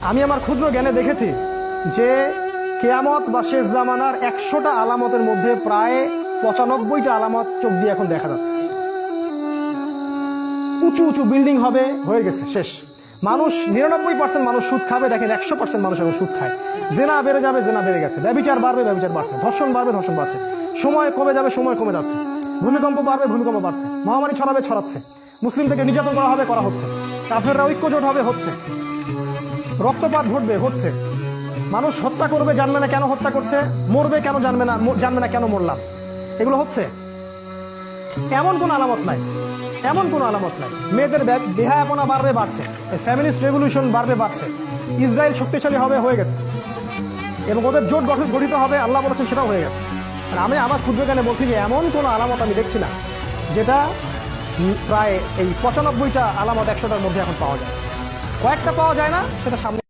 আমি আমার ক্ষুদ্র জ্ঞানে দেখেছি যে কিয়ামত বা শেষ জামানার 100টা আলামতের মধ্যে প্রায় 95টা আলামত চোখ দিয়ে এখন দেখা যাচ্ছে। উঁচু উঁচু বিল্ডিং হবে, হয়ে গেছে, শেষ। মানুষ 99% মানুষ সুদ খাবে, দেখেন 100% মানুষ এখন সুদ খায়। জেনা বেড়ে যাবে, জেনা বেড়ে গেছে। ব্যভিচার বাড়বে, ব্যভিচার বাড়ছে। ধর্ষণ বাড়বে, ধর্ষণ বাড়ছে। সময় কমে যাবে, সময় কমে যাচ্ছে। ভূমিকম্প বাড়বে, ভূমিকম্প বাড়ছে। মহামারী ছড়াবে, ছড়াচ্ছে। মুসলিম থেকে নির্যাতন করা হবে, করা হচ্ছে। কাফেররা ঐক্যজোট হবে, হচ্ছে। রক্তপাত ঘটবে, হচ্ছে। মানুষ হত্যা করবে, জানবে না কেন হত্যা করছে। মরবে কেন, জানবে না কেন মরলাম। এগুলো হচ্ছে। এমন কোন আলামত নাই, এমন কোন আলামত নাই। মেয়েদের দেহায়াপনা বাড়বে, বাড়ছে। ফ্যামিলিস্ট রেভলিউশন বাড়বে, বাড়ছে। ইসরায়েল শক্তিশালী হবে, হয়ে গেছে। এবং ওদের জোট গঠিত হবে, আল্লাহ বলেছেন, সেটাও হয়ে গেছে। আর আমি আমার ক্ষুদ্র জ্ঞানে বলছি যে এমন কোন আলামত আমি দেখছি না যেটা প্রায় এই 95টা আলামত 100টার মধ্যে এখন পাওয়া যায়। কয়েকটা পাওয়া যায় না, সেটা সামনে